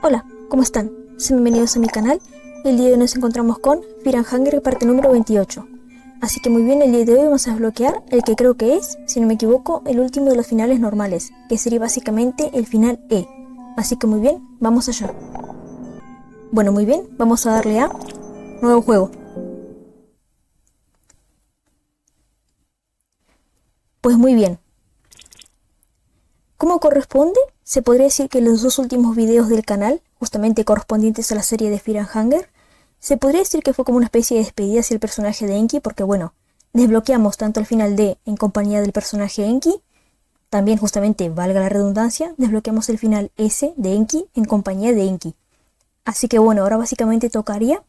Hola, ¿cómo están? Sean bienvenidos a mi canal. El día de hoy nos encontramos con Fear and Hunger parte número 28. Así que muy bien, el día de hoy vamos a desbloquear el que creo que es, si no me equivoco, el último de los finales normales, que sería básicamente el final E. Así que muy bien, vamos allá. Bueno, muy bien, vamos a darle a nuevo juego. Pues muy bien. ¿Cómo corresponde? Se podría decir que los dos últimos videos del canal, justamente correspondientes a la serie de Fear and Hunger, se podría decir que fue como una especie de despedida hacia el personaje de Enki, porque bueno, desbloqueamos tanto el final D en compañía del personaje Enki, también justamente, valga la redundancia, desbloqueamos el final S de Enki en compañía de Enki. Así que bueno, ahora básicamente tocaría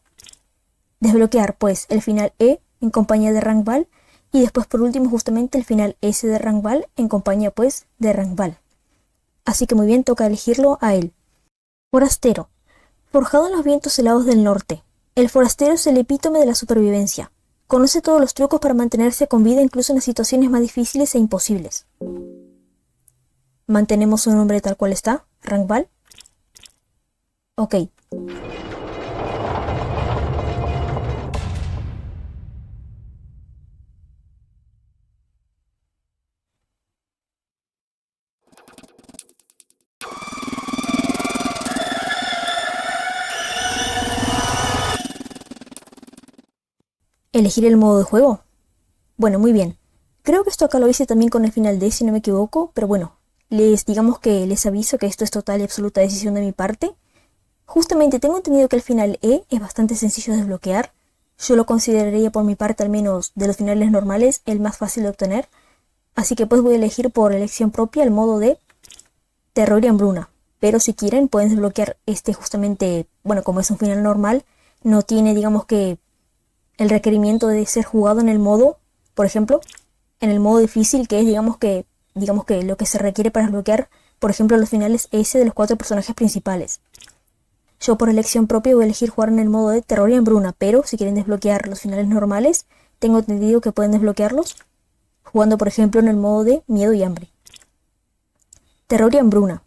desbloquear pues el final E en compañía de Rangval, y después por último justamente el final S de Rangval en compañía pues de Rangval. Así que muy bien, toca elegirlo a él. Forastero. Forjado en los vientos helados del norte, el forastero es el epítome de la supervivencia. Conoce todos los trucos para mantenerse con vida incluso en las situaciones más difíciles e imposibles. ¿Mantenemos su nombre tal cual está? ¿Rangval? Ok. ¿Elegir el modo de juego? Bueno, muy bien. Creo que esto acá lo hice también con el final D, si no me equivoco, pero bueno, digamos que les aviso que esto es total y absoluta decisión de mi parte. Justamente tengo entendido que el final E es bastante sencillo de desbloquear. Yo lo consideraría por mi parte, al menos de los finales normales, el más fácil de obtener. Así que pues voy a elegir por elección propia el modo de terror y hambruna. Pero si quieren pueden desbloquear este justamente, bueno, como es un final normal, no tiene digamos que el requerimiento de ser jugado en el modo, por ejemplo, en el modo difícil, que es digamos que lo que se requiere para desbloquear, por ejemplo, los finales S de los 4 personajes principales. Yo por elección propia voy a elegir jugar en el modo de terror y hambruna, pero si quieren desbloquear los finales normales, tengo entendido que pueden desbloquearlos jugando por ejemplo en el modo de miedo y hambre. Terror y hambruna.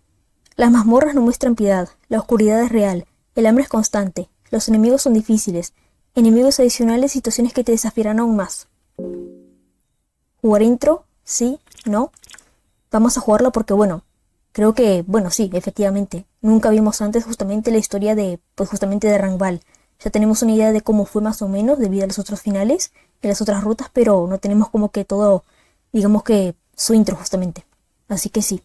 Las mazmorras no muestran piedad, la oscuridad es real, el hambre es constante, los enemigos son difíciles, enemigos adicionales y situaciones que te desafiarán aún más. ¿Jugar intro? ¿Sí? ¿No? Vamos a jugarlo porque bueno, creo que, bueno, sí, efectivamente. Nunca vimos antes justamente la historia de, pues justamente de Rangval. Ya tenemos una idea de cómo fue más o menos debido a los otros finales y las otras rutas, pero no tenemos como que todo, digamos que su intro justamente. Así que sí.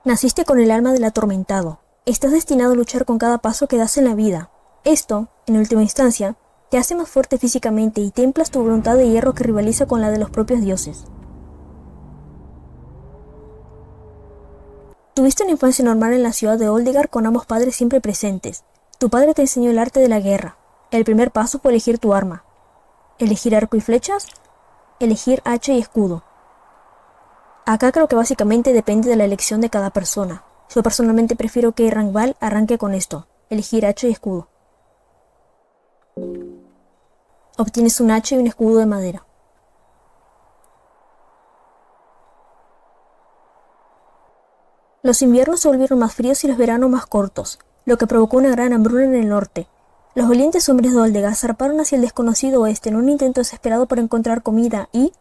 Naciste con el alma del atormentado. Estás destinado a luchar con cada paso que das en la vida. Esto, en última instancia, te hace más fuerte físicamente y templas tu voluntad de hierro que rivaliza con la de los propios dioses. Tuviste una infancia normal en la ciudad de Oldegard con ambos padres siempre presentes. Tu padre te enseñó el arte de la guerra. El primer paso fue elegir tu arma. ¿Elegir arco y flechas? Elegir hacha y escudo. Acá creo que básicamente depende de la elección de cada persona. Yo personalmente prefiero que Rangval arranque con esto, elegir hacha y escudo. Obtienes un hacha y un escudo de madera. Los inviernos se volvieron más fríos y los veranos más cortos, lo que provocó una gran hambruna en el norte. Los valientes hombres de Oldegard zarparon hacia el desconocido oeste en un intento desesperado por encontrar comida y,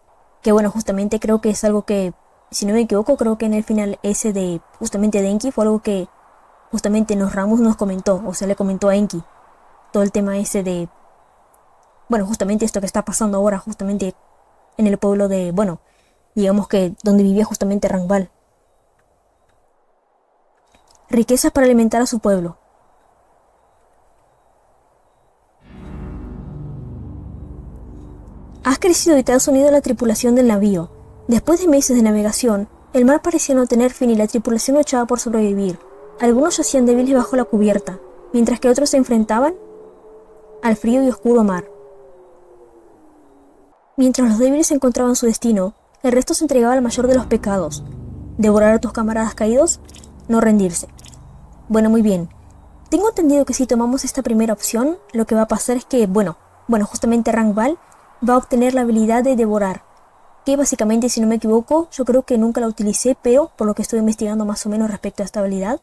que bueno, justamente creo que es algo que, si no me equivoco, creo que en el final ese de justamente de Enki fue algo que justamente Ramos nos comentó, o sea, le comentó a Enki todo el tema ese de, bueno, justamente esto que está pasando ahora, justamente en el pueblo de, bueno, digamos que donde vivía justamente Rangval. Riquezas para alimentar a su pueblo. Has crecido y te has unido a la tripulación del navío. Después de meses de navegación, el mar parecía no tener fin y la tripulación luchaba por sobrevivir. Algunos yacían débiles bajo la cubierta, mientras que otros se enfrentaban al frío y oscuro mar. Mientras los débiles encontraban su destino, el resto se entregaba al mayor de los pecados: devorar a tus camaradas caídos, no rendirse. Bueno, muy bien. Tengo entendido que si tomamos esta primera opción, lo que va a pasar es que, bueno, bueno, justamente Rangval va a obtener la habilidad de devorar, que básicamente, si no me equivoco, yo creo que nunca la utilicé, pero por lo que estoy investigando más o menos respecto a esta habilidad,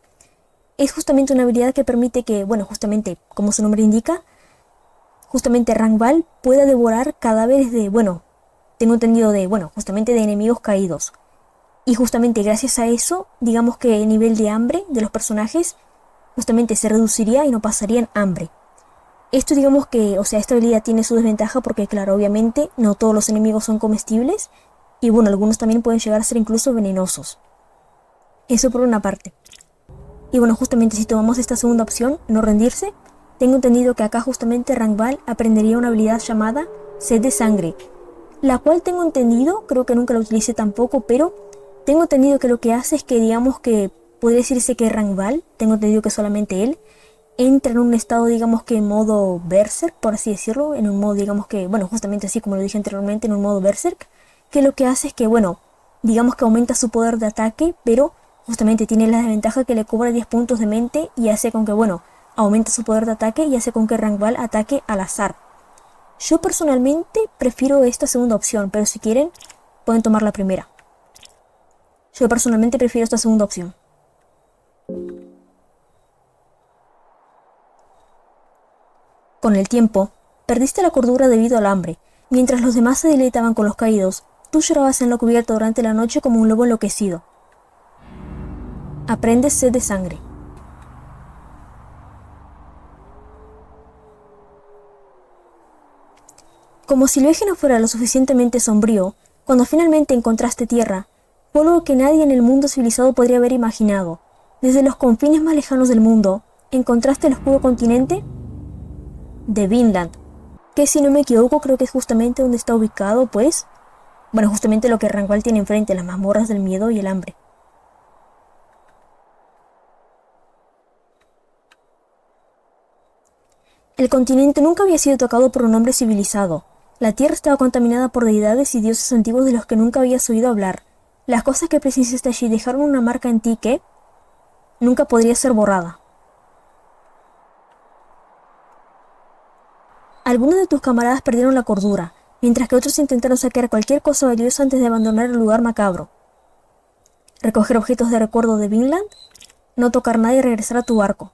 es justamente una habilidad que permite que, bueno, justamente, como su nombre indica, justamente Rangval pueda devorar cadáveres de, bueno, tengo entendido de, bueno, justamente de enemigos caídos. Y justamente gracias a eso, digamos que el nivel de hambre de los personajes justamente se reduciría y no pasarían hambre. Esto digamos que, o sea, esta habilidad tiene su desventaja porque, claro, obviamente no todos los enemigos son comestibles y, bueno, algunos también pueden llegar a ser incluso venenosos. Eso por una parte. Y bueno, justamente si tomamos esta segunda opción, no rendirse, tengo entendido que acá justamente Rangval aprendería una habilidad llamada Sed de Sangre, la cual tengo entendido, creo que nunca la utilicé tampoco, pero tengo entendido que lo que hace es que, digamos que podría decirse que Rangval, tengo entendido que solamente él, entra en un estado, digamos que en modo berserk, por así decirlo, en un modo, digamos que, bueno, justamente así como lo dije anteriormente, en un modo berserk, que lo que hace es que, bueno, digamos que aumenta su poder de ataque, pero justamente tiene la desventaja que le cobra 10 puntos de mente y hace con que, bueno, aumenta su poder de ataque y hace con que Rangval ataque al azar. Yo personalmente prefiero esta segunda opción, pero si quieren, pueden tomar la primera. Yo personalmente prefiero esta segunda opción. Con el tiempo, perdiste la cordura debido al hambre. Mientras los demás se deleitaban con los caídos, tú llorabas en la cubierta durante la noche como un lobo enloquecido. Aprendes Sed de Sangre. Como si el viaje no fuera lo suficientemente sombrío, cuando finalmente encontraste tierra, fue algo que nadie en el mundo civilizado podría haber imaginado. Desde los confines más lejanos del mundo, encontraste el oscuro continente de Vinland, que si no me equivoco creo que es justamente donde está ubicado, pues, bueno, justamente lo que Rangval tiene enfrente, las mazmorras del miedo y el hambre. El continente nunca había sido tocado por un hombre civilizado. La tierra estaba contaminada por deidades y dioses antiguos de los que nunca habías oído hablar. Las cosas que presenciaste allí dejaron una marca en ti que nunca podría ser borrada. Algunos de tus camaradas perdieron la cordura, mientras que otros intentaron saquear cualquier cosa valiosa antes de abandonar el lugar macabro. Recoger objetos de recuerdo de Vinland, no tocar nada y regresar a tu barco.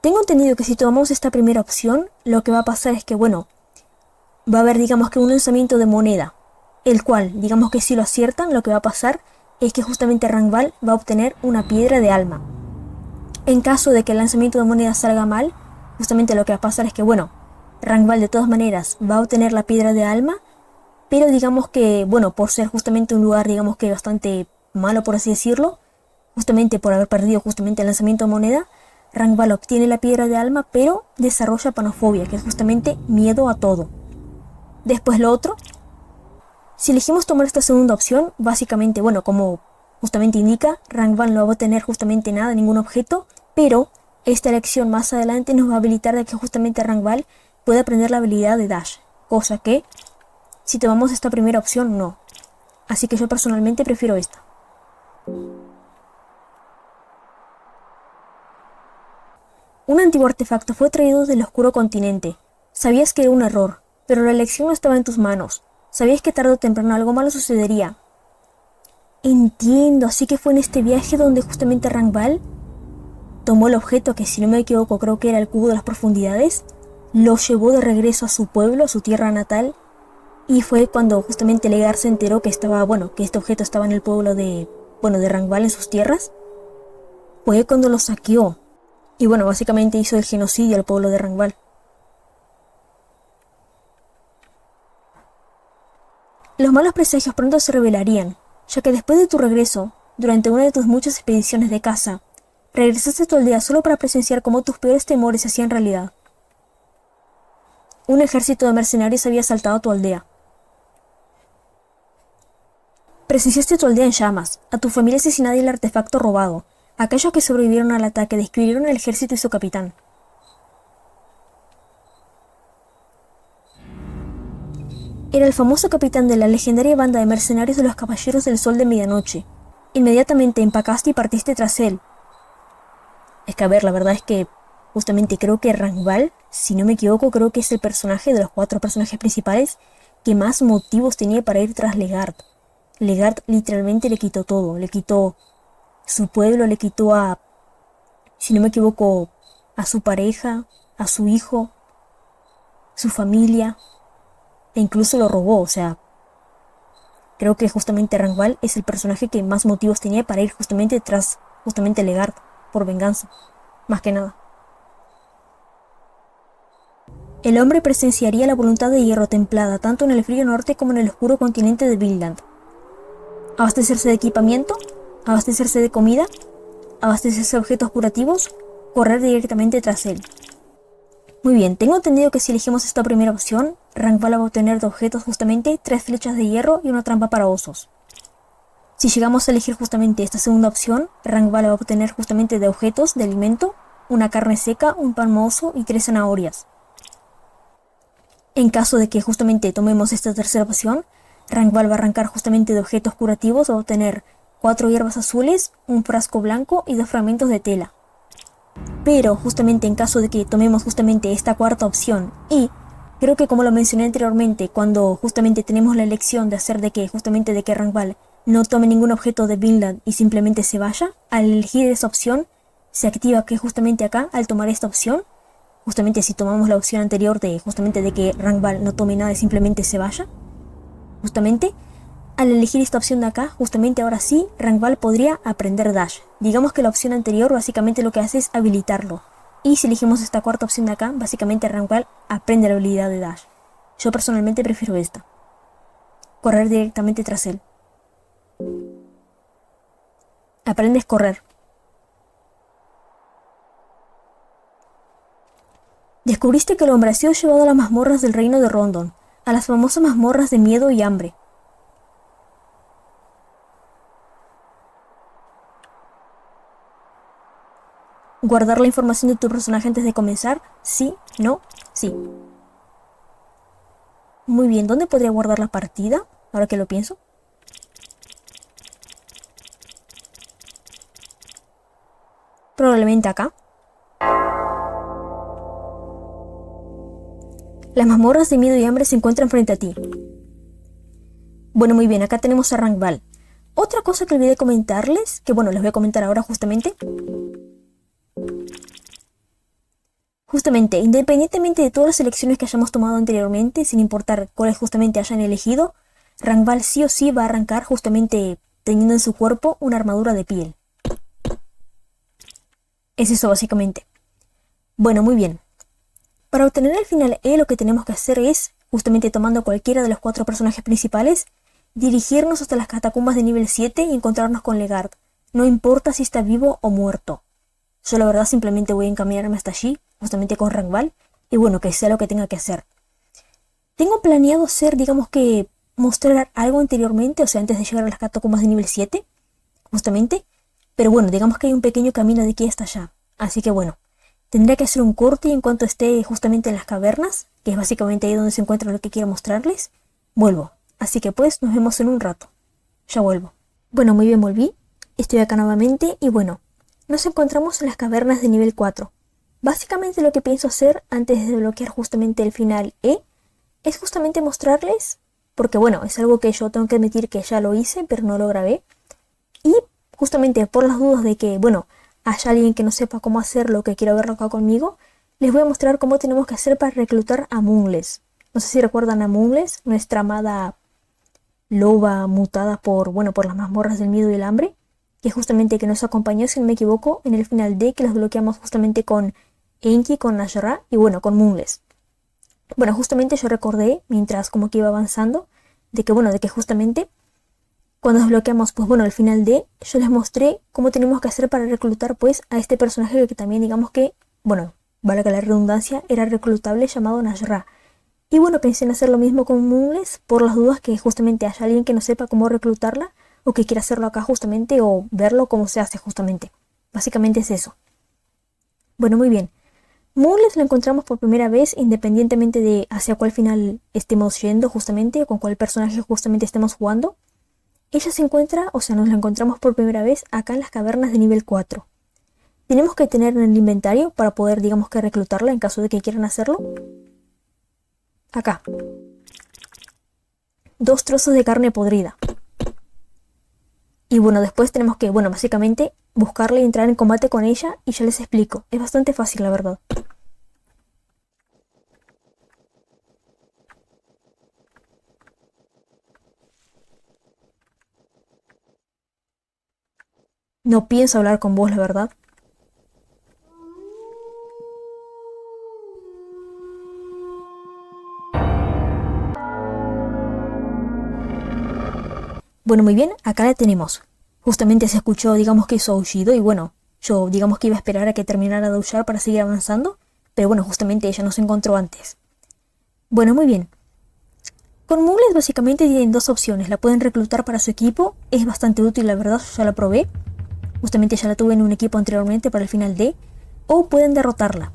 Tengo entendido que si tomamos esta primera opción, lo que va a pasar es que, bueno, va a haber, digamos que un lanzamiento de moneda, el cual, digamos que si lo aciertan, lo que va a pasar es que justamente Rangval va a obtener una piedra de alma. En caso de que el lanzamiento de moneda salga mal, justamente lo que va a pasar es que, bueno, Rangval de todas maneras va a obtener la piedra de alma, pero digamos que, bueno, por ser justamente un lugar, digamos que bastante malo, por así decirlo, justamente por haber perdido justamente el lanzamiento de moneda, Rangval obtiene la piedra de alma, pero desarrolla panofobia, que es justamente miedo a todo. Después lo otro, si elegimos tomar esta segunda opción, básicamente, bueno, como justamente indica, Rangval no va a tener justamente nada, ningún objeto, pero esta elección más adelante nos va a habilitar de que justamente Rangval pueda aprender la habilidad de Dash, cosa que, si tomamos esta primera opción, no. Así que yo personalmente prefiero esta. Un antiguo artefacto fue traído del oscuro continente. Sabías que era un error, pero la elección no estaba en tus manos. Sabías que tarde o temprano algo malo sucedería. Entiendo, así que fue en este viaje donde justamente Rangval tomó el objeto que, si no me equivoco, creo que era el cubo de las profundidades, lo llevó de regreso a su pueblo, a su tierra natal, y fue cuando justamente Legar se enteró que estaba, bueno, que este objeto estaba en el pueblo de, bueno, de Rangval, en sus tierras. Fue cuando lo saqueó. Y bueno, básicamente hizo el genocidio al pueblo de Rangval. Los malos presagios pronto se revelarían, ya que después de tu regreso, durante una de tus muchas expediciones de caza, regresaste a tu aldea solo para presenciar cómo tus peores temores se hacían realidad. Un ejército de mercenarios había asaltado a tu aldea. Presenciaste tu aldea en llamas, a tu familia asesinada y el artefacto robado. Aquellos que sobrevivieron al ataque describieron al ejército y su capitán. Era el famoso capitán de la legendaria banda de mercenarios de los Caballeros del Sol de Medianoche. Inmediatamente empacaste y partiste tras él. Es que a ver, la verdad es que, justamente creo que Rangval, si no me equivoco, creo que es el personaje de los 4 personajes principales que más motivos tenía para ir tras Legard. Legard literalmente le quitó todo, le quitó su pueblo, le quitó a, si no me equivoco, a su pareja, a su hijo, su familia, e incluso lo robó, o sea, creo que justamente Rangval es el personaje que más motivos tenía para ir justamente tras justamente Legard, por venganza, más que nada. El hombre presenciaría la voluntad de hierro templada tanto en el frío norte como en el oscuro continente de Vinland. Abastecerse de equipamiento, abastecerse de comida, abastecerse de objetos curativos, correr directamente tras él. Muy bien, tengo entendido que si elegimos esta primera opción, Rangval va a obtener de objetos justamente 3 flechas de hierro y una trampa para osos. Si llegamos a elegir justamente esta segunda opción, Rangval va a obtener justamente de objetos de alimento, una carne seca, un pan mohoso y 3 zanahorias. En caso de que justamente tomemos esta tercera opción, Rangval va a arrancar justamente de objetos curativos, va a obtener 4 hierbas azules, un frasco blanco y 2 fragmentos de tela. Pero justamente en caso de que tomemos justamente esta cuarta opción, y creo que como lo mencioné anteriormente, cuando justamente tenemos la elección de hacer de que justamente de que Rangval no tome ningún objeto de Vinland y simplemente se vaya, al elegir esa opción se activa que justamente acá, al tomar esta opción, justamente si tomamos la opción anterior de justamente de que Rangval no tome nada y simplemente se vaya, justamente al elegir esta opción de acá, justamente ahora sí, Rangval podría aprender Dash. Digamos que la opción anterior básicamente lo que hace es habilitarlo. Y si elegimos esta cuarta opción de acá, básicamente Rangval aprende la habilidad de Dash. Yo personalmente prefiero esta. Correr directamente tras él. Aprendes a correr. Descubriste que el hombre ha sido llevado a las mazmorras del reino de Rondon, a las famosas mazmorras de miedo y hambre. ¿Guardar la información de tu personaje antes de comenzar? Sí, no, sí. Muy bien, ¿dónde podría guardar la partida? Ahora que lo pienso. Probablemente acá. Las mazmorras de miedo y hambre se encuentran frente a ti. Bueno, muy bien, acá tenemos a Rangval. Otra cosa que olvidé comentarles, que bueno, les voy a comentar ahora justamente. Justamente, independientemente de todas las elecciones que hayamos tomado anteriormente, sin importar cuáles justamente hayan elegido, Rangval sí o sí va a arrancar justamente teniendo en su cuerpo una armadura de piel. Es eso básicamente. Bueno, muy bien. Para obtener el final E lo que tenemos que hacer es, justamente tomando cualquiera de los 4 personajes principales, dirigirnos hasta las catacumbas de nivel 7 y encontrarnos con Legard. No importa si está vivo o muerto. Yo la verdad simplemente voy a encaminarme hasta allí, justamente con Rangval, y bueno, que sea lo que tenga que hacer. Tengo planeado hacer, digamos que, mostrar algo anteriormente, o sea, antes de llegar a las catacumbas de nivel 7, justamente, pero bueno, digamos que hay un pequeño camino de aquí hasta allá, así que bueno, tendré que hacer un corte y en cuanto esté justamente en las cavernas, que es básicamente ahí donde se encuentra lo que quiero mostrarles, vuelvo, así que pues nos vemos en un rato, ya vuelvo. Bueno, muy bien, volví, estoy acá nuevamente y bueno, nos encontramos en las cavernas de nivel 4. Básicamente lo que pienso hacer antes de desbloquear justamente el final E es justamente mostrarles, porque bueno, es algo que yo tengo que admitir que ya lo hice, pero no lo grabé. Y justamente por las dudas de que, bueno, haya alguien que no sepa cómo hacerlo, que quiera verlo acá conmigo, les voy a mostrar cómo tenemos que hacer para reclutar a Moonless. No sé si recuerdan a Moonless, nuestra amada loba mutada por, bueno, por las mazmorras del miedo y el hambre, que justamente que nos acompañó, si no me equivoco, en el final D, que los bloqueamos justamente con Enki, con Najra y bueno, con Moonless. Bueno, justamente yo recordé, mientras como que iba avanzando, de que bueno, de que justamente cuando desbloqueamos, pues bueno, el final D, yo les mostré cómo tenemos que hacer para reclutar pues a este personaje que también digamos que, bueno, valga la redundancia, era reclutable llamado Najra. Y bueno, pensé en hacer lo mismo con Moonless por las dudas que justamente haya alguien que no sepa cómo reclutarla o que quiera hacerlo acá justamente o verlo cómo se hace justamente. Básicamente es eso. Bueno, muy bien. Moonless lo encontramos por primera vez independientemente de hacia cuál final estemos yendo justamente o con cuál personaje justamente estemos jugando. Ella se encuentra, o sea, nos la encontramos por primera vez acá en las cavernas de nivel 4. tenemos que tener en el inventario para poder, digamos que reclutarla en caso de que quieran hacerlo. Acá. 2 trozos de carne podrida. Y bueno, después tenemos que, bueno, básicamente buscarla y entrar en combate con ella y ya les explico. Es bastante fácil, la verdad. No pienso hablar con vos, la verdad. Bueno, muy bien, acá la tenemos. Justamente se escuchó, digamos que su aullido y bueno, yo digamos que iba a esperar a que terminara de aullar para seguir avanzando, pero bueno, justamente ella nos encontró antes. Bueno, muy bien. Con Mugles básicamente tienen 2 opciones, la pueden reclutar para su equipo, es bastante útil la verdad, yo ya la probé. Justamente ya la tuve en un equipo anteriormente para el final D, o pueden derrotarla.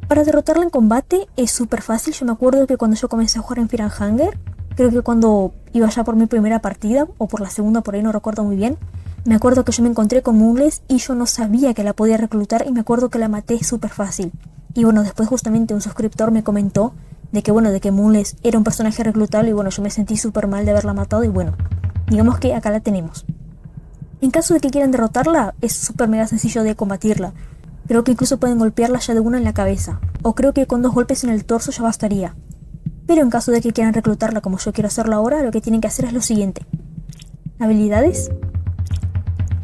Para derrotarla en combate es súper fácil, yo me acuerdo que cuando yo comencé a jugar en Fear and Hunger, creo que cuando iba ya por mi primera partida, o por la segunda por ahí no recuerdo muy bien, me acuerdo que yo me encontré con Mugles y yo no sabía que la podía reclutar y me acuerdo que la maté súper fácil. Y bueno, después justamente un suscriptor me comentó de que bueno, de que Mugles era un personaje reclutable y bueno, yo me sentí súper mal de haberla matado y bueno, digamos que acá la tenemos. En caso de que quieran derrotarla, es súper mega sencillo de combatirla. Creo que incluso pueden golpearla ya de una en la cabeza, o creo que con 2 golpes en el torso ya bastaría. Pero en caso de que quieran reclutarla como yo quiero hacerlo ahora, lo que tienen que hacer es lo siguiente. Habilidades.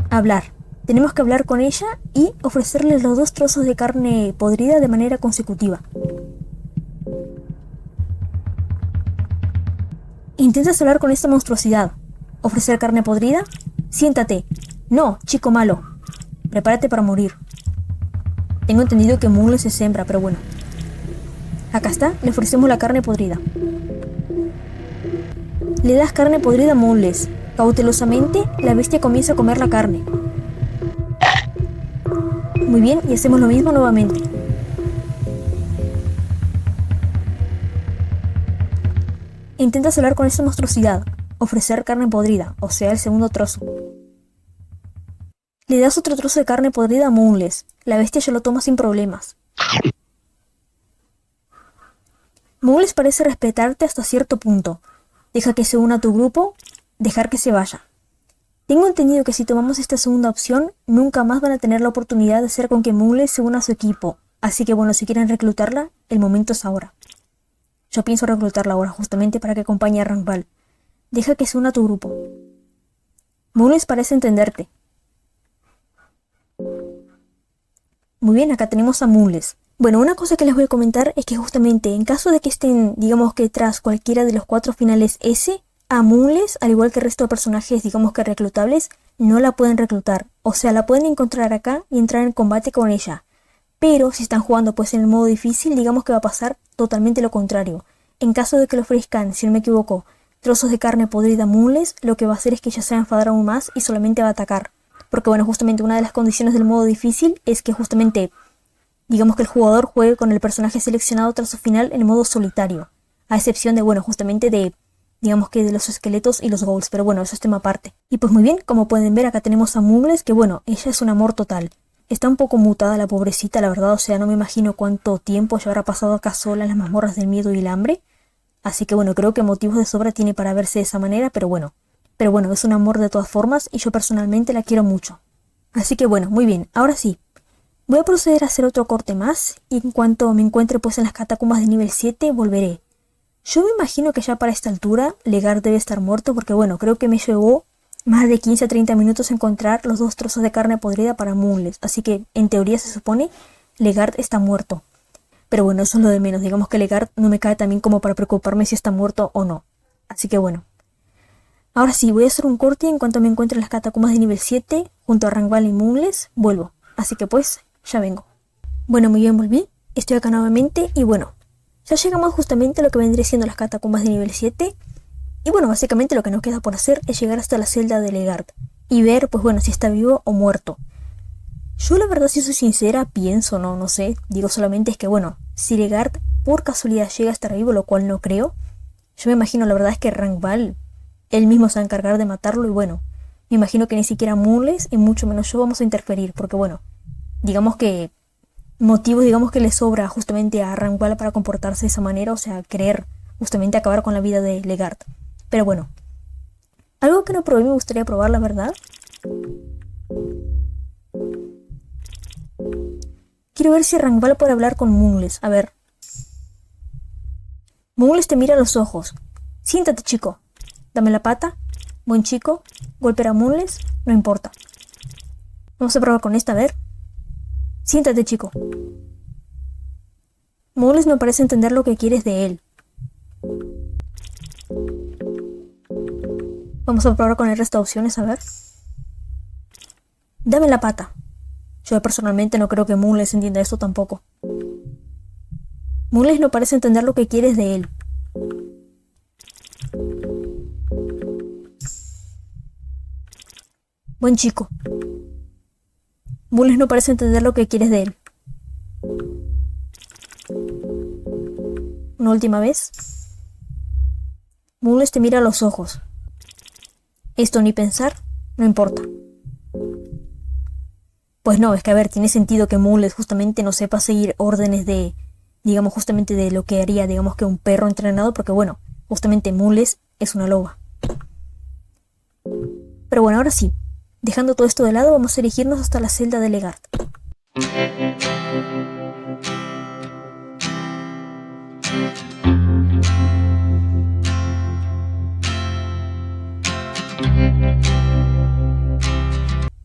Hablar. Tenemos que hablar con ella y ofrecerle los 2 trozos de carne podrida de manera consecutiva. Intentas hablar con esta monstruosidad. Ofrecer carne podrida. Siéntate. No, chico malo. Prepárate para morir. Tengo entendido que Mugles es hembra, pero bueno. Acá está, le ofrecemos la carne podrida. Le das carne podrida a Mugles. Cautelosamente, la bestia comienza a comer la carne. Muy bien, y hacemos lo mismo nuevamente. Intentas hablar con esta monstruosidad. Ofrecer carne podrida, o sea, el segundo trozo. Le das otro trozo de carne podrida a Mugles. La bestia ya lo toma sin problemas. Mugles parece respetarte hasta cierto punto. Deja que se una a tu grupo, dejar que se vaya. Tengo entendido que si tomamos esta segunda opción, nunca más van a tener la oportunidad de hacer con que Mugles se una a su equipo. Así que bueno, si quieren reclutarla, el momento es ahora. Yo pienso reclutarla ahora, justamente para que acompañe a Rangval. Deja que se una a tu grupo. Mugles parece entenderte. Muy bien, acá tenemos a Mugles. Bueno, una cosa que les voy a comentar es que justamente en caso de que estén, digamos que tras cualquiera de los 4 finales S, a Mugles, al igual que el resto de personajes, digamos que reclutables, no la pueden reclutar. O sea, la pueden encontrar acá y entrar en combate con ella. Pero si están jugando pues en el modo difícil, digamos que va a pasar totalmente lo contrario. En caso de que le ofrezcan, si no me equivoco, trozos de carne podrida a Mugles, lo que va a hacer es que ella se va a enfadar aún más y solamente va a atacar. Porque bueno, justamente una de las condiciones del modo difícil es que justamente, digamos que el jugador juegue con el personaje seleccionado tras su final en modo solitario. A excepción de, bueno, justamente de, digamos que de los esqueletos y los ghouls, pero bueno, eso es tema aparte. Y pues muy bien, como pueden ver acá tenemos a Mugles, que bueno, ella es un amor total. Está un poco mutada la pobrecita, la verdad, o sea, no me imagino cuánto tiempo ya habrá pasado acá sola en las mazmorras del miedo y el hambre. Así que bueno, creo que motivos de sobra tiene para verse de esa manera, pero bueno, es un amor de todas formas y yo personalmente la quiero mucho. Así que bueno, muy bien, ahora sí. Voy a proceder a hacer otro corte más y en cuanto me encuentre pues en las catacumbas de nivel 7 volveré. Yo me imagino que ya para esta altura Legard debe estar muerto porque bueno, creo que me llevó más de 15 a 30 minutos encontrar los 2 trozos de carne podrida para Mugles, así que en teoría se supone Legard está muerto. Pero bueno, eso es lo de menos, digamos que Legard no me cae tan bien como para preocuparme si está muerto o no. Así que bueno. Ahora sí, voy a hacer un corte y en cuanto me encuentre en las catacumbas de nivel 7, junto a Rangval y Mugles, vuelvo. Así que pues, ya vengo. Bueno, muy bien, volví. Estoy acá nuevamente y bueno, ya llegamos justamente a lo que vendría siendo las catacumbas de nivel 7. Y bueno, básicamente lo que nos queda por hacer es llegar hasta la celda de Legard y ver, pues bueno, si está vivo o muerto. Yo la verdad, si soy sincera, pienso, no sé, digo solamente es que bueno, si Legard por casualidad llega a estar vivo, lo cual no creo, yo me imagino la verdad es que Rangval, él mismo se va a encargar de matarlo y bueno, me imagino que ni siquiera Mugles y mucho menos yo vamos a interferir, porque bueno, digamos que motivos, digamos que le sobra justamente a Rangval para comportarse de esa manera, o sea, querer justamente acabar con la vida de Legard. Pero bueno, algo que no probé me gustaría probar, la verdad. Quiero ver si Rangval puede hablar con Mungles. A ver. Mungles te mira a los ojos. Siéntate, chico. Dame la pata. Buen chico. Golpear a Mungles. No importa. Vamos a probar con esta, a ver. Siéntate, chico. Mungles no parece entender lo que quieres de él. Vamos a probar con el resto de opciones, a ver. Dame la pata. Yo personalmente no creo que Mungles entienda esto tampoco. Mungles no parece entender lo que quieres de él. Buen chico. Mungles no parece entender lo que quieres de él. Una última vez. Mungles te mira a los ojos. Esto ni pensar, no importa. Pues no, es que a ver, tiene sentido que Mungles justamente no sepa seguir órdenes de, digamos, justamente de lo que haría, digamos, que un perro entrenado, porque bueno, justamente Mungles es una loba. Pero bueno, ahora sí, dejando todo esto de lado, vamos a dirigirnos hasta la celda de Legard.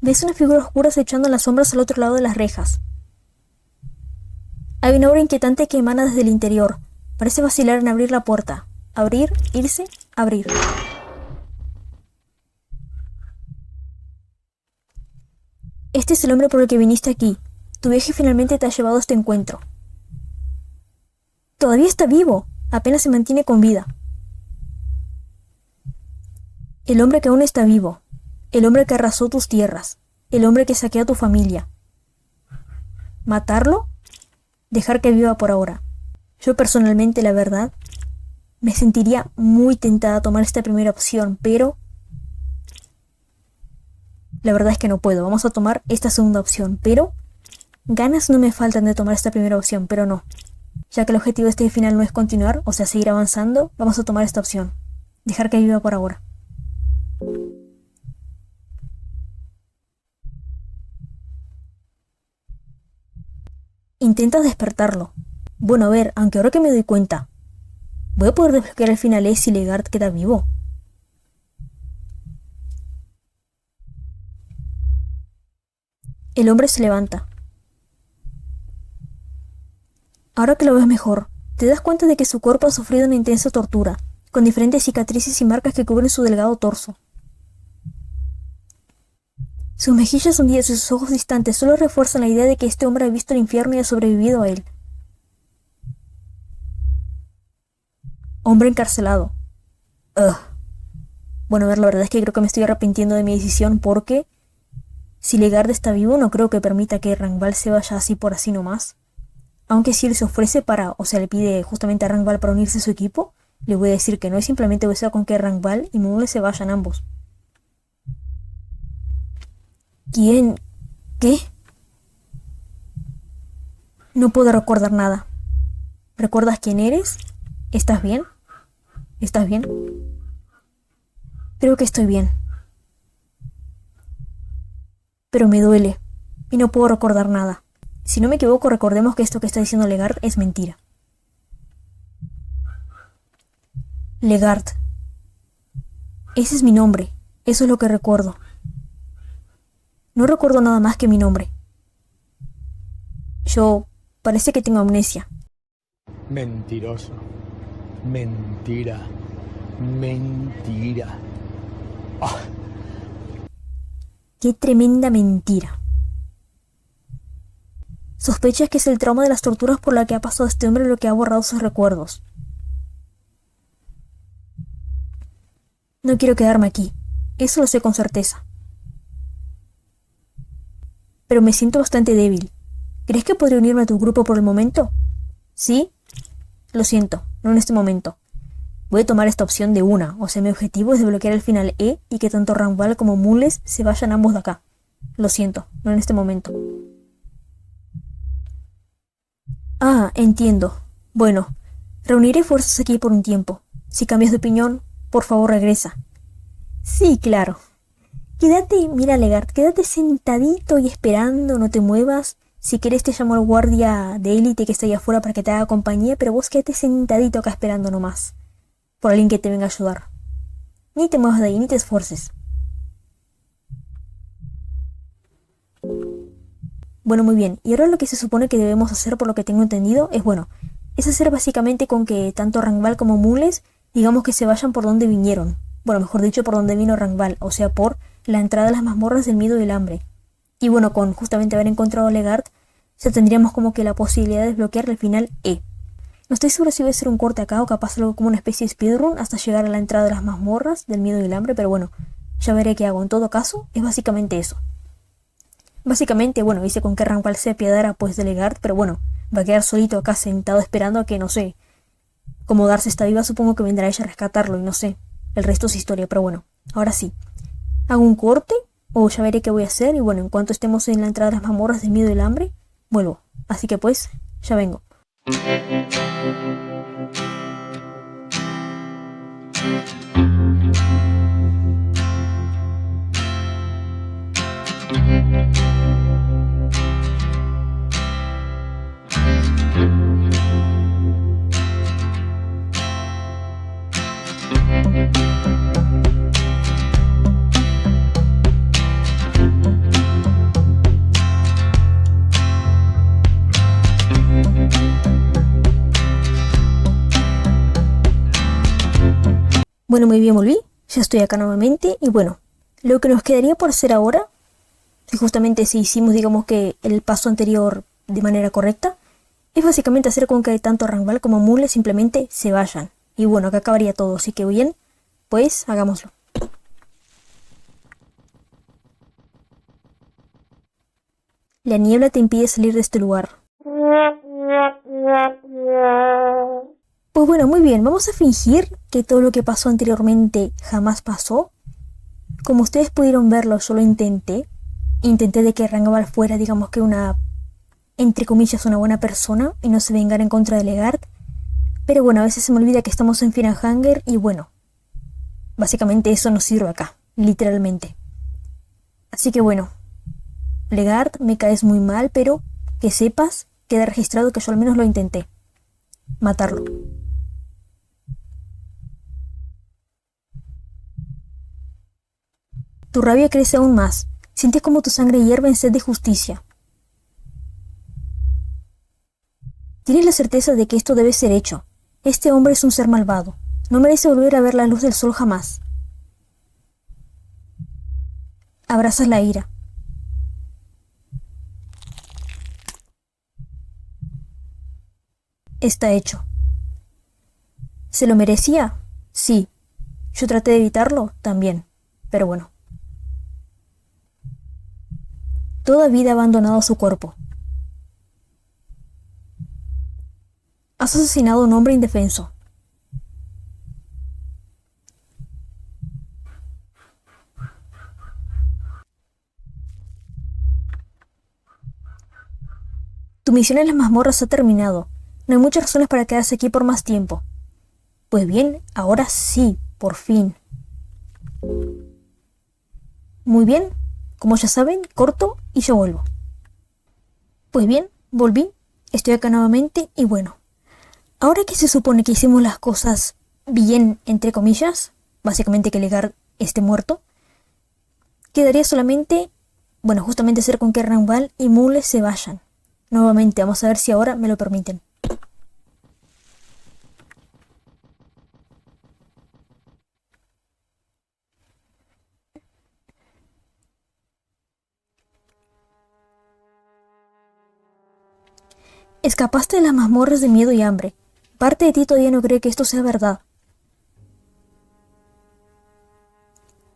Ves una figura oscura acechando en las sombras al otro lado de las rejas. Hay una aura inquietante que emana desde el interior. Parece vacilar en abrir la puerta. Abrir, irse, abrir. Este es el hombre por el que viniste aquí. Tu viaje finalmente te ha llevado a este encuentro. Todavía está vivo. Apenas se mantiene con vida. El hombre que aún está vivo. El hombre que arrasó tus tierras. El hombre que saqueó a tu familia. ¿Matarlo? Dejar que viva por ahora. Yo personalmente, la verdad, me sentiría muy tentada a tomar esta primera opción, pero la verdad es que no puedo. Vamos a tomar esta segunda opción, pero ganas no me faltan de tomar esta primera opción, pero no. Ya que el objetivo de este final no es continuar, o sea, seguir avanzando, vamos a tomar esta opción. Dejar que viva por ahora. Intentas despertarlo. Bueno, a ver, aunque ahora que me doy cuenta, ¿voy a poder desbloquear el final si Legard queda vivo? El hombre se levanta. Ahora que lo ves mejor, te das cuenta de que su cuerpo ha sufrido una intensa tortura, con diferentes cicatrices y marcas que cubren su delgado torso. Sus mejillas hundidas y sus ojos distantes solo refuerzan la idea de que este hombre ha visto el infierno y ha sobrevivido a él. Hombre encarcelado. Ugh. Bueno, a ver, la verdad es que creo que me estoy arrepintiendo de mi decisión porque si Legard está vivo no creo que permita que Rangval se vaya así por así nomás. Aunque si él se ofrece para, o sea, le pide justamente a Rangval para unirse a su equipo, le voy a decir que no y simplemente voy a estar con que Rangval y Mungles se vayan ambos. ¿Quién? ¿Qué? No puedo recordar nada. ¿Recuerdas quién eres? ¿Estás bien? ¿Estás bien? Creo que estoy bien. Pero me duele y no puedo recordar nada. Si no me equivoco, recordemos que esto que está diciendo Legard es mentira. Legard. Ese es mi nombre. Eso es lo que recuerdo. No recuerdo nada más que mi nombre. Yo parece que tengo amnesia. Mentiroso. Mentira. Mentira. Oh. ¡Qué tremenda mentira! ¿Sospechas que es el trauma de las torturas por la que ha pasado este hombre lo que ha borrado sus recuerdos? No quiero quedarme aquí. Eso lo sé con certeza. Pero me siento bastante débil. ¿Crees que podría unirme a tu grupo por el momento? ¿Sí? Lo siento, no en este momento. Voy a tomar esta opción de una, o sea, mi objetivo es desbloquear el final E y que tanto Rangval como Mungles se vayan ambos de acá. Lo siento, no en este momento. Ah, entiendo. Bueno, reuniré fuerzas aquí por un tiempo. Si cambias de opinión, por favor regresa. Sí, claro. Quédate, mira, Legard, quédate sentadito y esperando, no te muevas. Si querés te llamo al guardia de élite que está ahí afuera para que te haga compañía, pero vos quédate sentadito acá esperando nomás. Por alguien que te venga a ayudar. Ni te muevas de ahí, ni te esfuerces. Bueno, muy bien. Y ahora lo que se supone que debemos hacer, por lo que tengo entendido, es hacer básicamente con que tanto Rangval como Mules, digamos que se vayan por donde vinieron. Bueno, mejor dicho, por donde vino Rangval, o sea, por la entrada a las mazmorras del miedo y el hambre. Y bueno, con justamente haber encontrado a Legard, ya tendríamos como que la posibilidad de desbloquear el final E. No estoy segura si voy a hacer un corte acá o capaz algo como una especie de speedrun hasta llegar a la entrada de las mazmorras del miedo y el hambre, pero bueno, ya veré qué hago. En todo caso, es básicamente eso. Básicamente, bueno, hice con que Rangval se apiadara pues de Legard, pero bueno, va a quedar solito acá sentado esperando a que, no sé, como Darcy está viva, supongo que vendrá ella a rescatarlo y no sé, el resto es historia, pero bueno, ahora sí. Hago un corte, o ya veré qué voy a hacer, y bueno, en cuanto estemos en la entrada de las mazmorras del miedo y el hambre, vuelvo. Así que pues, ya vengo. Bueno, muy bien, volví. Ya estoy acá nuevamente. Y bueno, lo que nos quedaría por hacer ahora, si justamente si hicimos, digamos que el paso anterior de manera correcta, es básicamente hacer con que tanto Rangval como Mule simplemente se vayan. Y bueno, acá acabaría todo. Así que bien, pues hagámoslo. La niebla te impide salir de este lugar. Pues bueno, muy bien, vamos a fingir que todo lo que pasó anteriormente jamás pasó. Como ustedes pudieron verlo, yo lo intenté. Intenté de que Rangval fuera, digamos que una, entre comillas, una buena persona y no se vengara en contra de Legard. Pero bueno, a veces se me olvida que estamos en Firanhanger y bueno, básicamente eso no sirve acá, literalmente. Así que bueno, Legard, me caes muy mal, pero que sepas, queda registrado que yo al menos lo intenté. Matarlo. Tu rabia crece aún más. Sientes como tu sangre hierve en sed de justicia. Tienes la certeza de que esto debe ser hecho. Este hombre es un ser malvado. No merece volver a ver la luz del sol jamás. Abrazas la ira. Está hecho. ¿Se lo merecía? Sí. Yo traté de evitarlo también. Pero bueno. Toda vida ha abandonado su cuerpo. Has asesinado a un hombre indefenso. Tu misión en las mazmorras ha terminado. No hay muchas razones para quedarse aquí por más tiempo. Pues bien, ahora sí, por fin. Muy bien, como ya saben, corto y yo vuelvo. Pues bien, volví, estoy acá nuevamente y bueno. Ahora que se supone que hicimos las cosas bien, entre comillas, básicamente que Legard esté muerto, quedaría solamente, bueno, justamente hacer con que Rangval y Mule se vayan. Nuevamente, vamos a ver si ahora me lo permiten. Escapaste de las mazmorras de miedo y hambre. Parte de ti todavía no cree que esto sea verdad.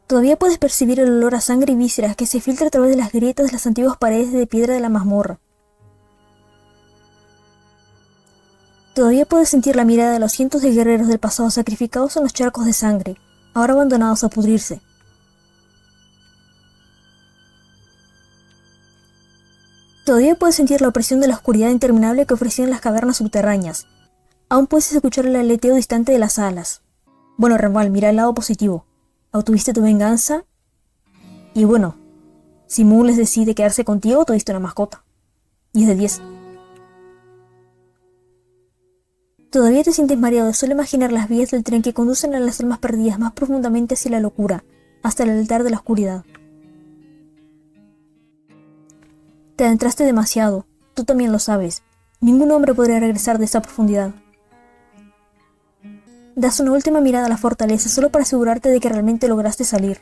Todavía puedes percibir el olor a sangre y vísceras que se filtra a través de las grietas de las antiguas paredes de piedra de la mazmorra. Todavía puedes sentir la mirada de los cientos de guerreros del pasado sacrificados en los charcos de sangre, ahora abandonados a pudrirse. Todavía puedes sentir la opresión de la oscuridad interminable que ofrecían las cavernas subterráneas. Aún puedes escuchar el aleteo distante de las alas. Bueno, Rangval, mira el lado positivo. Obtuviste tu venganza. Y bueno, si Moonless decide quedarse contigo, te diste una mascota. 10 de 10. Todavía te sientes mareado de solo imaginar las vías del tren que conducen a las almas perdidas más profundamente hacia la locura, hasta el altar de la oscuridad. Te adentraste demasiado, tú también lo sabes. Ningún hombre podría regresar de esa profundidad. Das una última mirada a la fortaleza solo para asegurarte de que realmente lograste salir.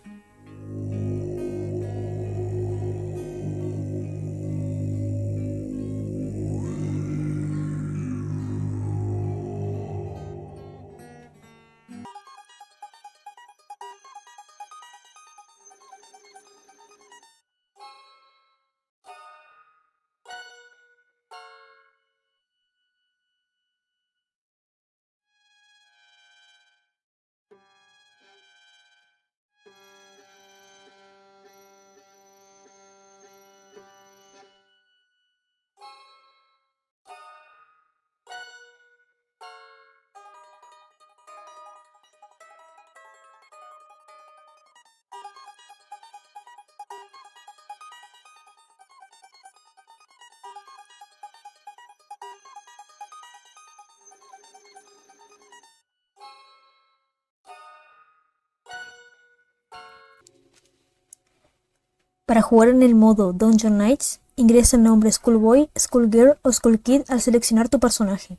Para jugar en el modo Dungeon Knights, ingresa el nombre Schoolboy, Schoolgirl o Schoolkid al seleccionar tu personaje.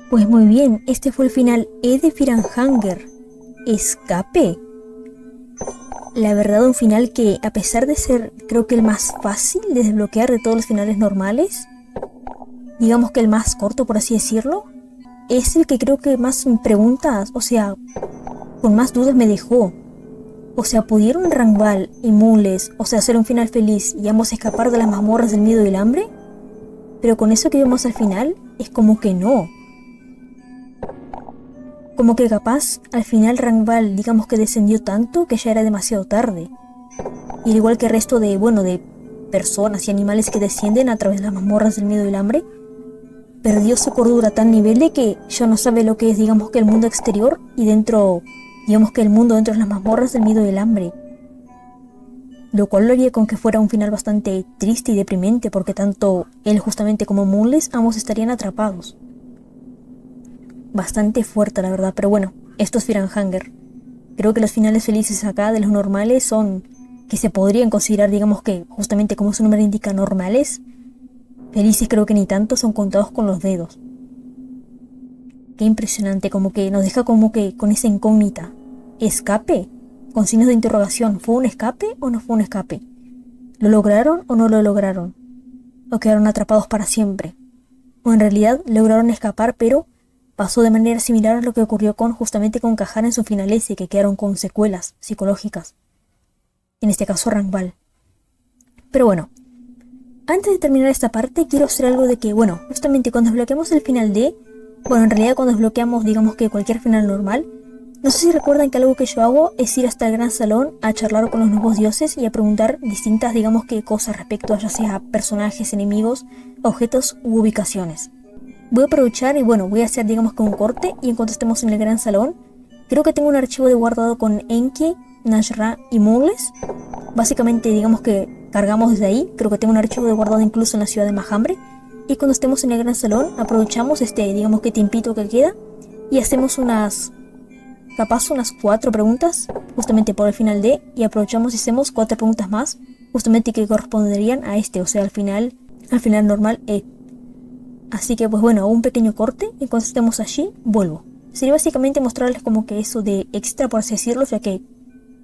Pues muy bien, este fue el final E de Fear and Hunger. Escape. La verdad, un final que, a pesar de ser, creo que el más fácil de desbloquear de todos los finales normales, digamos que el más corto, por así decirlo, es el que creo que más preguntas, o sea, con más dudas me dejó. O sea, ¿pudieron Rangval y Moonless, o sea, hacer un final feliz y ambos escapar de las mazmorras del miedo y el hambre? Pero con eso que vemos al final, es como que no. Como que capaz, al final Rangval digamos que descendió tanto que ya era demasiado tarde. Y al igual que el resto de, bueno, de personas y animales que descienden a través de las mazmorras del miedo y el hambre, perdió su cordura a tal nivel de que ya no sabe lo que es, digamos que el mundo exterior y dentro, digamos que el mundo dentro de las mazmorras del miedo y el hambre. Lo cual lo haría con que fuera un final bastante triste y deprimente porque tanto él justamente como Moonless ambos estarían atrapados. Bastante fuerte la verdad, pero bueno, esto es Fear and Hunger. Creo que los finales felices acá de los normales son que se podrían considerar, digamos que justamente como su nombre indica, normales. Felices creo que ni tanto, son contados con los dedos. Qué impresionante, como que nos deja como que con esa incógnita. ¿Escape? Con signos de interrogación, ¿fue un escape o no fue un escape? ¿Lo lograron o no lo lograron? ¿O quedaron atrapados para siempre? ¿O en realidad lograron escapar pero pasó de manera similar a lo que ocurrió justamente con Kahana en su final S, que quedaron con secuelas psicológicas? En este caso Rangval. Pero bueno, antes de terminar esta parte quiero hacer algo de que, bueno, justamente cuando desbloqueamos el final D, bueno, en realidad cuando desbloqueamos digamos que cualquier final normal, no sé si recuerdan que algo que yo hago es ir hasta el gran salón a charlar con los nuevos dioses y a preguntar distintas, digamos que cosas respecto a ya sea personajes, enemigos, objetos u ubicaciones. Voy a aprovechar y bueno, voy a hacer digamos que un corte y en cuanto estemos en el gran salón, creo que tengo un archivo de guardado con Enki, Nashra y Moonless. Básicamente digamos que cargamos desde ahí, creo que tengo un archivo de guardado incluso en la ciudad de Majambre. Y cuando estemos en el gran salón, aprovechamos digamos que tiempito que queda y hacemos capaz unas 4 preguntas, justamente por el final de, y aprovechamos y hacemos 4 preguntas más, justamente que corresponderían a o sea, al final normal E. Así que pues bueno, hago un pequeño corte y cuando estemos allí, vuelvo. Sería básicamente mostrarles como que eso de extra, por así decirlo, ya que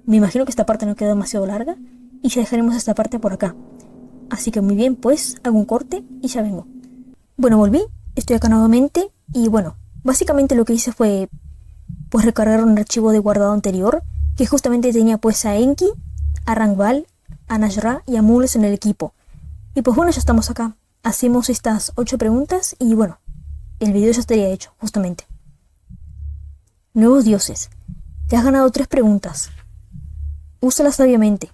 me imagino que esta parte no quedó demasiado larga y ya dejaremos esta parte por acá. Así que muy bien, pues hago un corte y ya vengo. Bueno, volví, estoy acá nuevamente y bueno, básicamente lo que hice fue pues recargar un archivo de guardado anterior que justamente tenía pues a Enki, a Rangval, a Nashra y a Moonless en el equipo. Y pues bueno, ya estamos acá. Hacemos estas 8 preguntas y bueno, el video ya estaría hecho, justamente. Nuevos dioses. Te has ganado 3 preguntas. Úsalas sabiamente.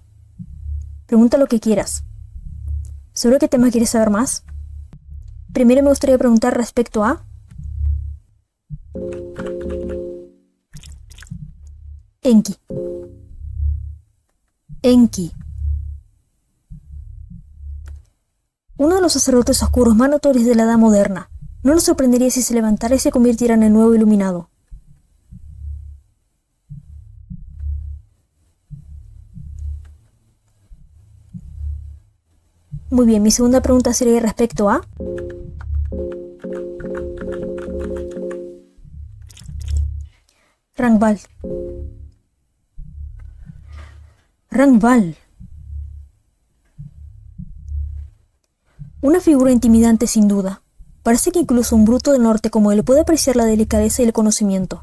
Pregunta lo que quieras. ¿Sobre qué tema quieres saber más? Primero me gustaría preguntar respecto a Enki. Enki. Uno de los sacerdotes oscuros más notorios de la Edad Moderna. No nos sorprendería si se levantara y se convirtiera en el nuevo iluminado. Muy bien, mi segunda pregunta sería respecto a Rangval. Rangval. Una figura intimidante sin duda. Parece que incluso un bruto del norte como él puede apreciar la delicadeza y el conocimiento.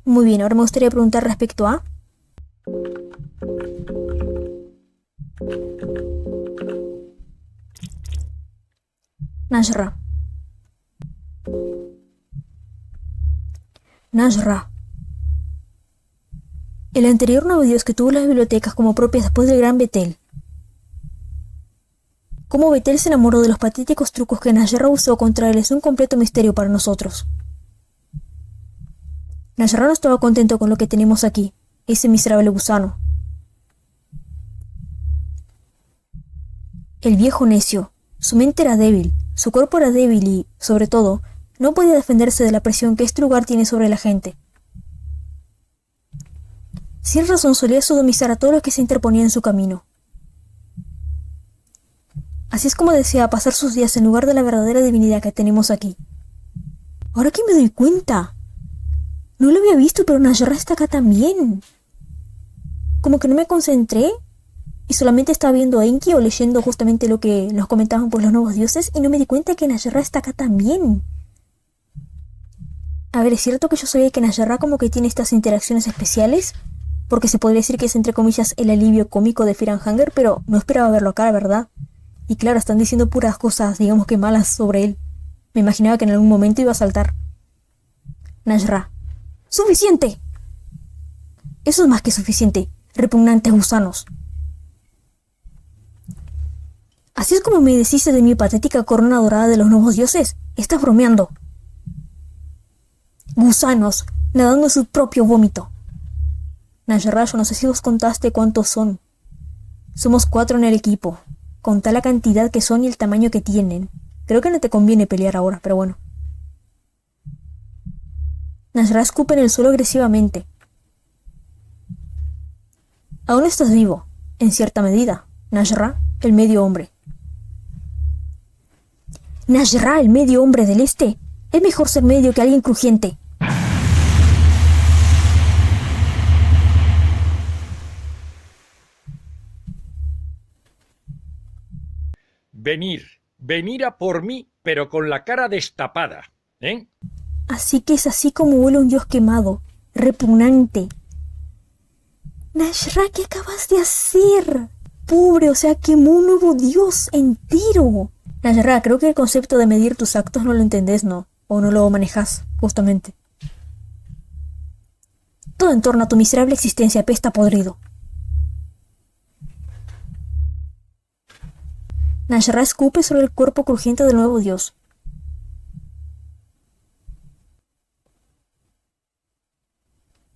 Muy bien, ahora me gustaría preguntar respecto a Najra. Najra. El anterior nuevo dios que tuvo las bibliotecas como propias después del gran Betel. Cómo Betel se enamoró de los patéticos trucos que Najra usó contra él es un completo misterio para nosotros. Najra no estaba contento con lo que tenemos aquí, ese miserable gusano. El viejo necio, su mente era débil, su cuerpo era débil y, sobre todo, no podía defenderse de la presión que este lugar tiene sobre la gente. Sin razón solía sodomizar a todos los que se interponían en su camino. Así es como deseaba pasar sus días en lugar de la verdadera divinidad que tenemos aquí. Ahora que me doy cuenta, no lo había visto, pero Najra está acá también. Como que no me concentré y solamente estaba viendo a Enki o leyendo justamente lo que nos comentaban por los nuevos dioses y no me di cuenta que Najra está acá también. A ver, es cierto que yo sabía que Najra como que tiene estas interacciones especiales, porque se podría decir que es entre comillas el alivio cómico de Fear and Hunger, pero no esperaba verlo acá, la verdad. Y claro, están diciendo puras cosas, digamos que malas sobre él. Me imaginaba que en algún momento iba a saltar. Najra. ¡Suficiente! Eso es más que suficiente, repugnantes gusanos. ¿Así es como me deshice de mi patética corona dorada de los nuevos dioses? Estás bromeando. Gusanos, nadando en su propio vómito. Najra, yo no sé si vos contaste cuántos son. Somos 4 en el equipo. Contá la cantidad que son y el tamaño que tienen. Creo que no te conviene pelear ahora, pero bueno. Najra escupe en el suelo agresivamente. Aún estás vivo, en cierta medida. Najra, el medio hombre. Najra, el medio hombre del este. Es mejor ser medio que alguien crujiente. Venir a por mí, pero con la cara destapada, ¿eh? Así que es así como huele un dios quemado, repugnante. Najra, ¿qué acabas de hacer? Pobre, o sea, quemó un nuevo dios entero. Najra, creo que el concepto de medir tus actos no lo entendés, ¿no? O no lo manejas, justamente. Todo en torno a tu miserable existencia apesta podrido. Najra escupe sobre el cuerpo crujiente del nuevo dios.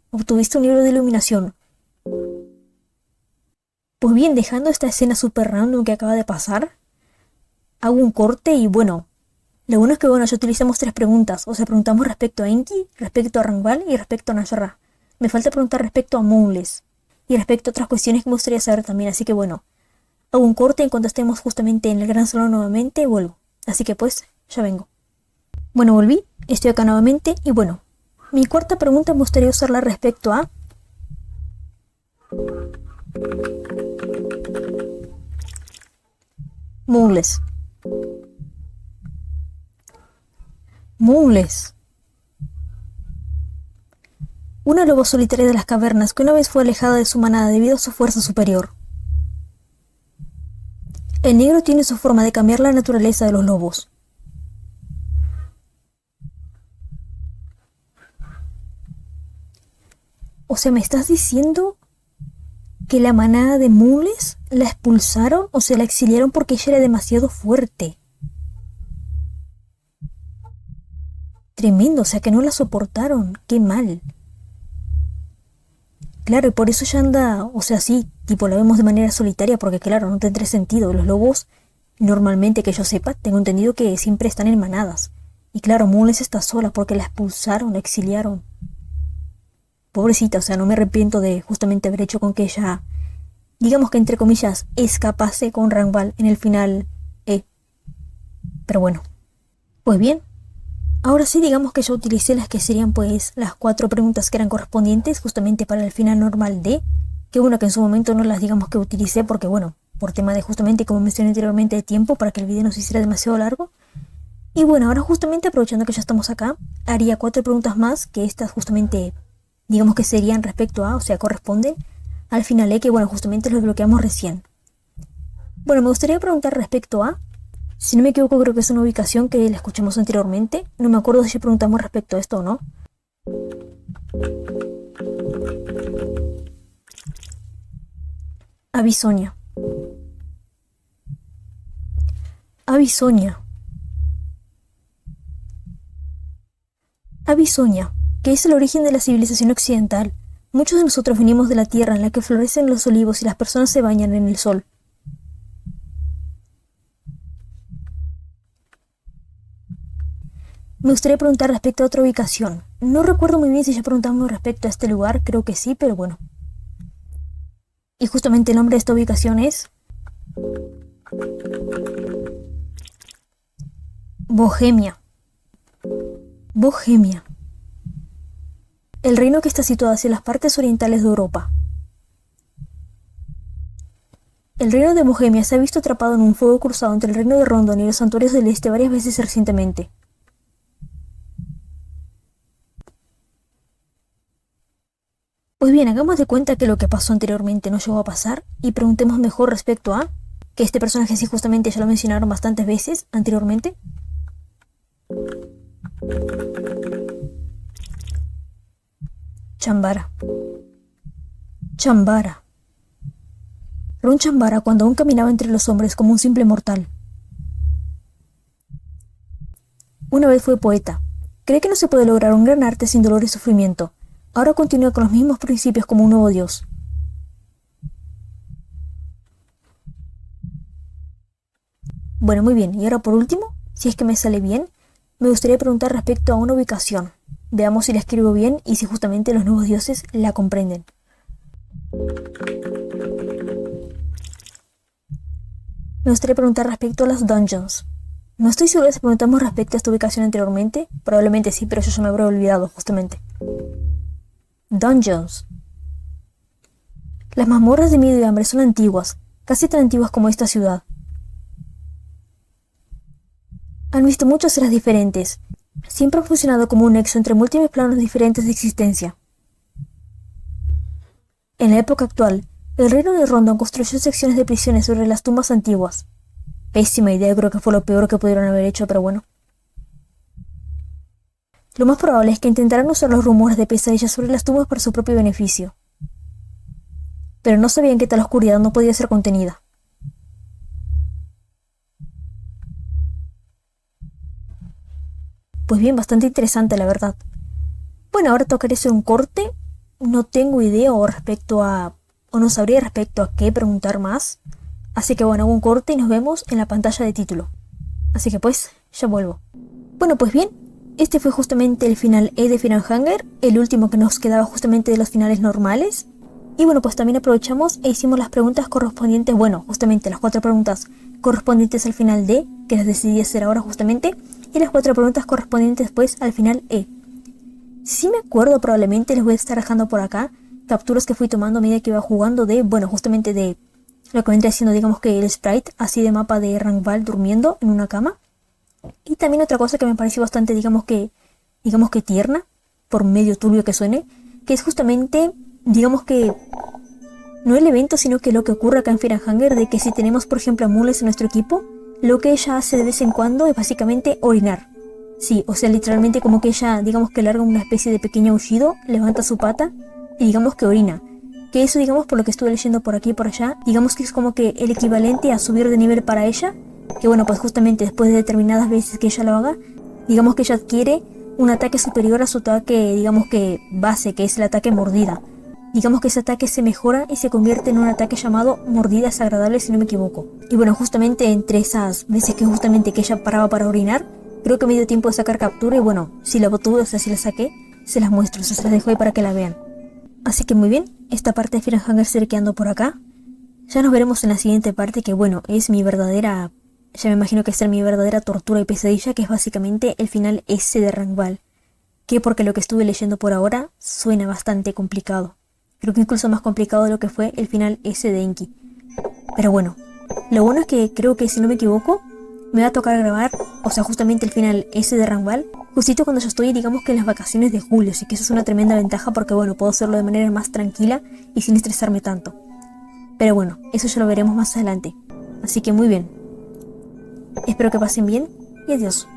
Obtuviste un libro de iluminación. Pues bien, dejando esta escena super random que acaba de pasar, hago un corte y bueno, lo bueno es que ya utilizamos 3 preguntas, o sea, preguntamos respecto a Enki, respecto a Rangval y respecto a Najra. Me falta preguntar respecto a Moonless y respecto a otras cuestiones que me gustaría saber también, así que bueno, hago un corte en cuanto estemos justamente en el gran salón nuevamente, vuelvo. Así que pues, ya vengo. Bueno, volví, estoy acá nuevamente y bueno, mi cuarta pregunta me gustaría usarla respecto a Moonless. Moonless. Una loba solitaria de las cavernas que una vez fue alejada de su manada debido a su fuerza superior. El negro tiene su forma de cambiar la naturaleza de los lobos. O sea, ¿me estás diciendo que la manada de mules la expulsaron o se la exiliaron porque ella era demasiado fuerte? Tremendo, o sea que no la soportaron, qué mal. Claro, y por eso ella anda, o sea, sí, tipo la vemos de manera solitaria porque claro, no tendría sentido. Los lobos, normalmente que yo sepa, tengo entendido que siempre están en manadas. Y claro, Mules está sola porque la expulsaron, la exiliaron. Pobrecita, o sea, no me arrepiento de justamente haber hecho con que ella, digamos que entre comillas, escapase con Rangval en el final Pero bueno, pues bien. Ahora sí, digamos que yo utilicé las que serían pues las 4 preguntas que eran correspondientes justamente para el final normal de, que bueno, que en su momento no las digamos que utilicé porque bueno, por tema de justamente como mencioné anteriormente de tiempo para que el video no se hiciera demasiado largo. Y bueno, ahora justamente aprovechando que ya estamos acá, haría 4 preguntas más que estas justamente, digamos que serían respecto a, o sea, corresponden al final que bueno, justamente lo bloqueamos recién. Bueno, me gustaría preguntar respecto a, si no me equivoco creo que es una ubicación que la escuchamos anteriormente, no me acuerdo si ya preguntamos respecto a esto o no. Abisonia. Abisonia. Abisonia, que es el origen de la civilización occidental. Muchos de nosotros venimos de la tierra en la que florecen los olivos y las personas se bañan en el sol. Me gustaría preguntar respecto a otra ubicación. No recuerdo muy bien si ya preguntamos respecto a este lugar, creo que sí, pero bueno. Y justamente el nombre de esta ubicación es Bohemia. Bohemia. El reino que está situado hacia las partes orientales de Europa. El reino de Bohemia se ha visto atrapado en un fuego cruzado entre el reino de Rondón y los santuarios del este varias veces recientemente. Pues bien, hagamos de cuenta que lo que pasó anteriormente no llegó a pasar y preguntemos mejor respecto a, que este personaje sí justamente ya lo mencionaron bastantes veces anteriormente. Chambara. Chambara. Ron Chambara cuando aún caminaba entre los hombres como un simple mortal. Una vez fue poeta. Cree que no se puede lograr un gran arte sin dolor y sufrimiento. Ahora continúa con los mismos principios como un nuevo dios. Bueno, muy bien. Y ahora por último, si es que me sale bien, me gustaría preguntar respecto a una ubicación. Veamos si la escribo bien y si justamente los nuevos dioses la comprenden. Me gustaría preguntar respecto a las dungeons. No estoy segura si preguntamos respecto a esta ubicación anteriormente. Probablemente sí, pero yo ya me habré olvidado justamente. Dungeons. Las mazmorras de miedo y hambre son antiguas, casi tan antiguas como esta ciudad. Han visto muchas eras diferentes. Siempre han funcionado como un nexo entre múltiples planos diferentes de existencia. En la época actual, el reino de Rondon construyó secciones de prisiones sobre las tumbas antiguas. Pésima idea, creo que fue lo peor que pudieron haber hecho, pero bueno. Lo más probable es que intentaran usar los rumores de pesadillas sobre las tumbas para su propio beneficio. Pero no sabían que tal oscuridad no podía ser contenida. Pues bien, bastante interesante la verdad. Bueno, ahora tocaré hacer un corte. No tengo idea o no sabría respecto a qué preguntar más. Así que bueno, hago un corte y nos vemos en la pantalla de título. Así que pues, ya vuelvo. Bueno, pues bien. Este fue justamente el final de Final Hunger, el último que nos quedaba justamente de los finales normales. Y bueno, pues también aprovechamos e hicimos las preguntas correspondientes, bueno, justamente las 4 preguntas correspondientes al final D, que las decidí hacer ahora justamente, y las 4 preguntas correspondientes pues al final E. Si me acuerdo, probablemente les voy a estar dejando por acá capturas que fui tomando a medida que iba jugando de, bueno, justamente de lo que vendría siendo, digamos que el sprite, así de mapa de Rangval durmiendo en una cama. Y también otra cosa que me pareció bastante, digamos que tierna, por medio turbio que suene, que es justamente, digamos que No el evento, sino que lo que ocurre acá en Fear and Hunger, de que si tenemos por ejemplo a Mules en nuestro equipo, lo que ella hace de vez en cuando es básicamente orinar. Sí, o sea, literalmente como que ella, digamos que larga una especie de pequeño aullido, levanta su pata y digamos que orina. Que eso, digamos, por lo que estuve leyendo por aquí y por allá, digamos que es como que el equivalente a subir de nivel para ella, que bueno, pues justamente después de determinadas veces que ella lo haga, digamos que ella adquiere un ataque superior a su ataque, digamos que base, que es el ataque mordida. Digamos que ese ataque se mejora y se convierte en un ataque llamado mordida desagradable, si no me equivoco. Y bueno, justamente entre esas veces que justamente que ella paraba para orinar, creo que me dio tiempo de sacar captura y bueno, si la tuve, o sea, si la saqué, se las muestro, o sea, se las dejo ahí para que la vean. Así que muy bien, esta parte de Fear and Hunger se irá quedando por acá. Ya nos veremos en la siguiente parte, que bueno, es mi verdadera, ya me imagino que es mi verdadera tortura y pesadilla, que es básicamente el final S de Rangval. Que porque lo que estuve leyendo por ahora suena bastante complicado. Creo que incluso más complicado de lo que fue el final S de Enki. Pero bueno, lo bueno es que creo que si no me equivoco, me va a tocar grabar, o sea, justamente el final S de Rangval, justito cuando yo estoy, digamos que en las vacaciones de julio, así que eso es una tremenda ventaja porque bueno, puedo hacerlo de manera más tranquila y sin estresarme tanto. Pero bueno, eso ya lo veremos más adelante. Así que muy bien. Espero que pasen bien y adiós.